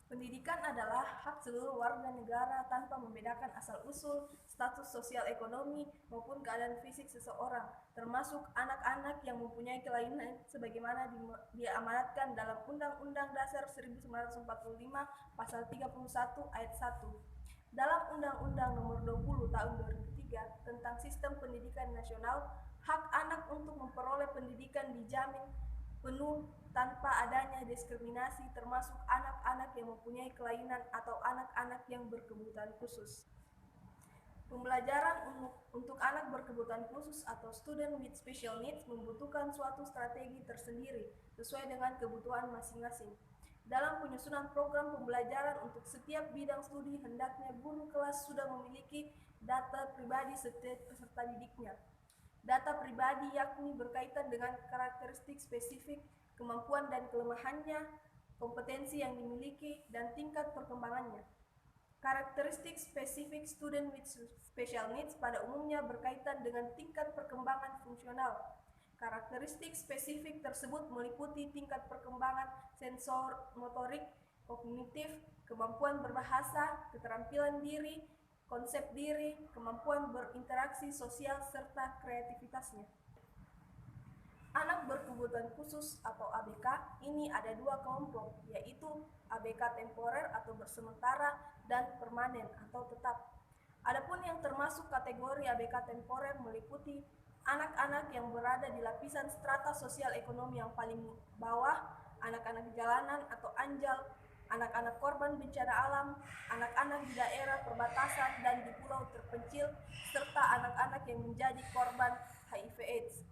Pendidikan adalah hak seluruh warga negara tanpa membedakan asal-usul, status sosial ekonomi, maupun keadaan fisik seseorang, termasuk anak-anak yang mempunyai kelainan sebagaimana diamanatkan dalam Undang-Undang Dasar 1945 Pasal 31 Ayat 1. Dalam Undang-Undang Nomor 20 Tahun 2003 tentang Sistem Pendidikan Nasional, hak anak untuk memperoleh pendidikan dijamin penuh tanpa adanya diskriminasi, termasuk anak-anak yang mempunyai kelainan atau anak-anak yang berkebutuhan khusus. Pembelajaran untuk anak berkebutuhan khusus atau student with special needs membutuhkan suatu strategi tersendiri sesuai dengan kebutuhan masing-masing. Dalam penyusunan program pembelajaran untuk setiap bidang studi, hendaknya guru kelas sudah memiliki data pribadi setiap peserta didiknya. Data pribadi yakni berkaitan dengan karakteristik spesifik, kemampuan dan kelemahannya, kompetensi yang dimiliki, dan tingkat perkembangannya. Karakteristik spesifik student with special needs pada umumnya berkaitan dengan tingkat perkembangan fungsional. Karakteristik spesifik tersebut meliputi tingkat perkembangan sensor motorik, kognitif, kemampuan berbahasa, keterampilan diri, konsep diri, kemampuan berinteraksi sosial, serta kreativitasnya. Anak berkebutuhan khusus atau ABK ini ada dua kelompok, yaitu ABK temporer atau bersementara dan permanen atau tetap. Adapun yang termasuk kategori ABK temporer meliputi anak-anak yang berada di lapisan strata sosial ekonomi yang paling bawah, anak-anak jalanan atau anjal, anak-anak korban bencana alam, anak-anak di daerah perbatasan dan di pulau terpencil, serta anak-anak yang menjadi korban HIV/AIDS.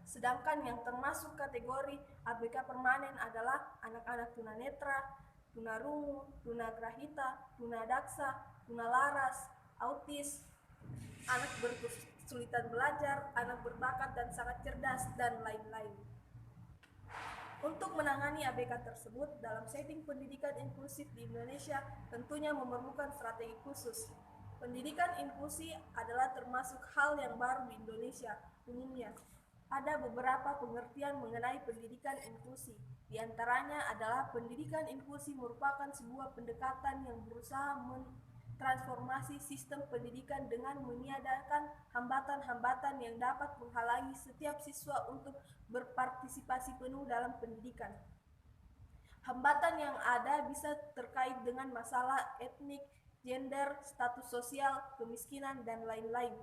Sedangkan yang termasuk kategori ABK permanen adalah anak-anak tunanetra, tunarungu, tunagrahita, tunadaksa, tunalaras, autis, anak berkesulitan belajar, anak berbakat dan sangat cerdas, dan lain-lain. Untuk menangani ABK tersebut dalam setting pendidikan inklusif di Indonesia tentunya memerlukan strategi khusus. Pendidikan inklusi adalah termasuk hal yang baru di Indonesia. Umumnya, ada beberapa pengertian mengenai pendidikan inklusi. Di antaranya adalah pendidikan inklusi merupakan sebuah pendekatan yang berusaha transformasi sistem pendidikan dengan meniadakan hambatan-hambatan yang dapat menghalangi setiap siswa untuk berpartisipasi penuh dalam pendidikan. Hambatan yang ada bisa terkait dengan masalah etnik, gender, status sosial, kemiskinan, dan lain-lain.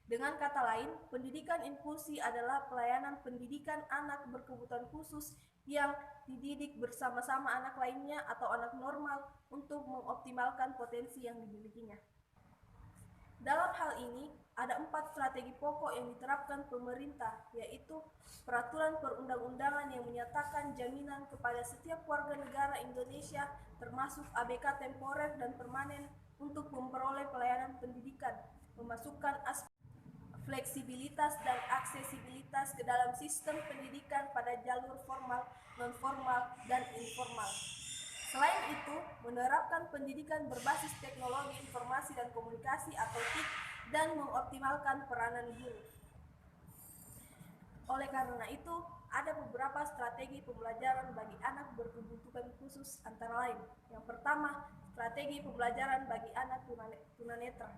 Dengan kata lain, pendidikan inklusi adalah pelayanan pendidikan anak berkebutuhan khusus yang dididik bersama-sama anak lainnya atau anak normal untuk mengoptimalkan potensi yang dimilikinya. Dalam hal ini, ada 4 strategi pokok yang diterapkan pemerintah, yaitu peraturan perundang-undangan yang menyatakan jaminan kepada setiap warga negara Indonesia, termasuk ABK temporer dan permanen, untuk memperoleh pelayanan pendidikan, memasukkan aspek fleksibilitas dan aksesibilitas ke dalam sistem pendidikan pada jalur formal, non-formal, dan informal. Selain itu, menerapkan pendidikan berbasis teknologi informasi dan komunikasi atau TIK dan mengoptimalkan peranan guru. Oleh karena itu, ada beberapa strategi pembelajaran bagi anak berkebutuhan khusus antara lain. Yang pertama, strategi pembelajaran bagi anak tunanetra.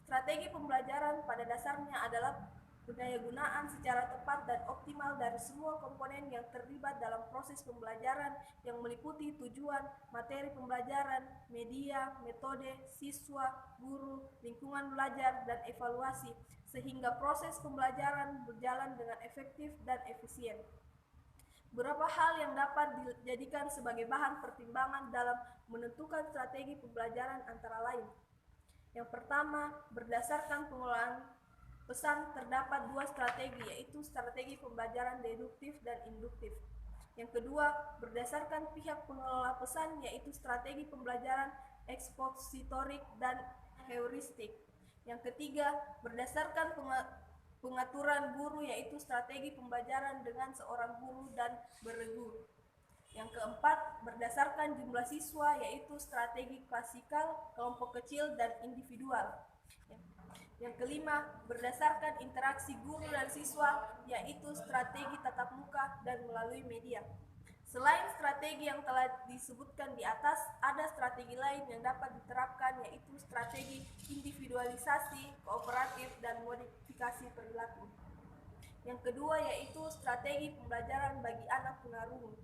Strategi pembelajaran pada dasarnya adalah pendayagunaan secara tepat dan optimal dari semua komponen yang terlibat dalam proses pembelajaran yang meliputi tujuan, materi pembelajaran, media, metode, siswa, guru, lingkungan belajar, dan evaluasi, sehingga proses pembelajaran berjalan dengan efektif dan efisien. Beberapa hal yang dapat dijadikan sebagai bahan pertimbangan dalam menentukan strategi pembelajaran antara lain. Yang pertama, berdasarkan pengelolaan pesan terdapat 2 strategi, yaitu strategi pembelajaran deduktif dan induktif. Yang kedua, berdasarkan pihak pengelola pesan, yaitu strategi pembelajaran ekspositorik dan heuristik. Yang ketiga, berdasarkan pengaturan guru, yaitu strategi pembelajaran dengan seorang guru dan berguru. Yang keempat, berdasarkan jumlah siswa, yaitu strategi klasikal, kelompok kecil, dan individual. Yang kelima, berdasarkan interaksi guru dan siswa, yaitu strategi tatap muka dan melalui media. Selain strategi yang telah disebutkan di atas, ada strategi lain yang dapat diterapkan, yaitu strategi individualisasi, kooperatif, dan modifikasi perilaku. Yang kedua yaitu strategi pembelajaran bagi anak tunarungu.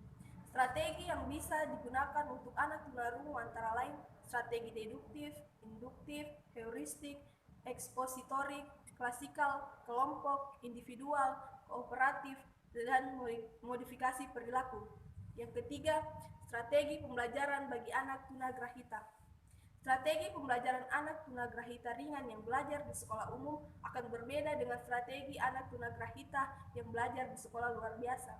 Strategi yang bisa digunakan untuk anak tunarungu antara lain strategi deduktif, induktif, heuristik, ekspositorik, klasikal, kelompok, individual, kooperatif, dan modifikasi perilaku. Yang ketiga, strategi pembelajaran bagi anak tunagrahita. Strategi pembelajaran anak tunagrahita ringan yang belajar di sekolah umum akan berbeda dengan strategi anak tunagrahita yang belajar di sekolah luar biasa.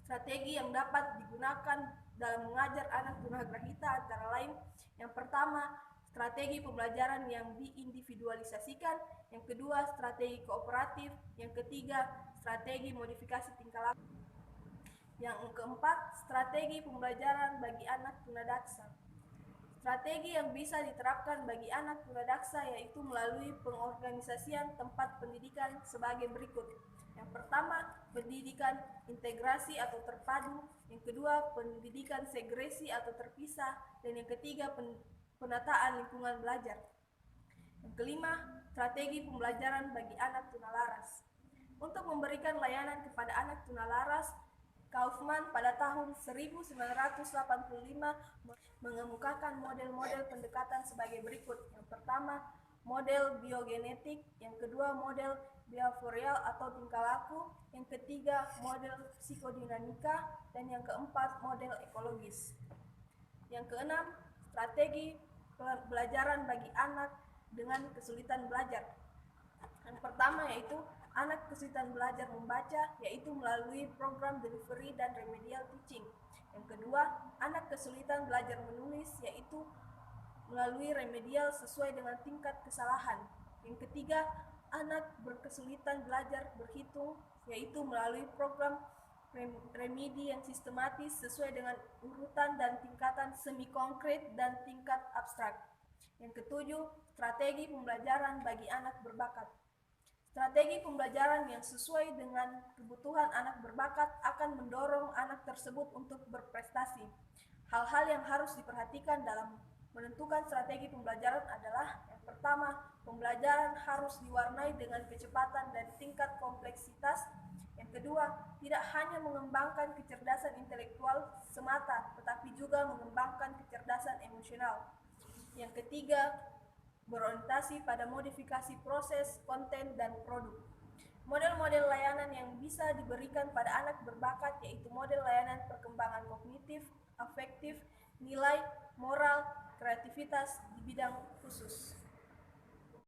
Strategi yang dapat digunakan dalam mengajar anak tunagrahita antara lain: yang pertama, strategi pembelajaran yang diindividualisasikan; yang kedua, strategi kooperatif; yang ketiga, strategi modifikasi tingkah laku; yang keempat, strategi pembelajaran bagi anak tunadaksa. Strategi yang bisa diterapkan bagi anak tunadaksa yaitu melalui pengorganisasian tempat pendidikan sebagai berikut. Yang pertama, pendidikan integrasi atau terpadu; yang kedua, pendidikan segresi atau terpisah; dan yang ketiga, penataan lingkungan belajar. Yang kelima, strategi pembelajaran bagi anak tunalaras. Untuk memberikan layanan kepada anak tunalaras, Kaufman pada tahun 1985 mengemukakan model-model pendekatan sebagai berikut. Yang pertama, model biogenetik; yang kedua, model behavioral atau tingkah laku; yang ketiga, model psikodinamika; dan yang keempat, model ekologis. Yang keenam, strategi pembelajaran bagi anak dengan kesulitan belajar. Yang pertama yaitu anak kesulitan belajar membaca, yaitu melalui program delivery dan remedial teaching. Yang kedua, anak kesulitan belajar menulis, yaitu melalui remedial sesuai dengan tingkat kesalahan. Yang ketiga, anak berkesulitan belajar berhitung, yaitu melalui program remedi yang sistematis sesuai dengan urutan dan tingkatan semi konkret dan tingkat abstrak. Yang ketujuh, strategi pembelajaran bagi anak berbakat. Strategi pembelajaran yang sesuai dengan kebutuhan anak berbakat akan mendorong anak tersebut untuk berprestasi. Hal-hal yang harus diperhatikan dalam menentukan strategi pembelajaran adalah: yang pertama, pembelajaran harus diwarnai dengan kecepatan dan tingkat kompleksitas. Yang kedua, tidak hanya mengembangkan kecerdasan intelektual semata, tetapi juga mengembangkan kecerdasan emosional. Yang ketiga, berorientasi pada modifikasi proses, konten, dan produk. Model-model layanan yang bisa diberikan pada anak berbakat yaitu model layanan perkembangan kognitif, afektif, nilai, moral, kreativitas di bidang khusus.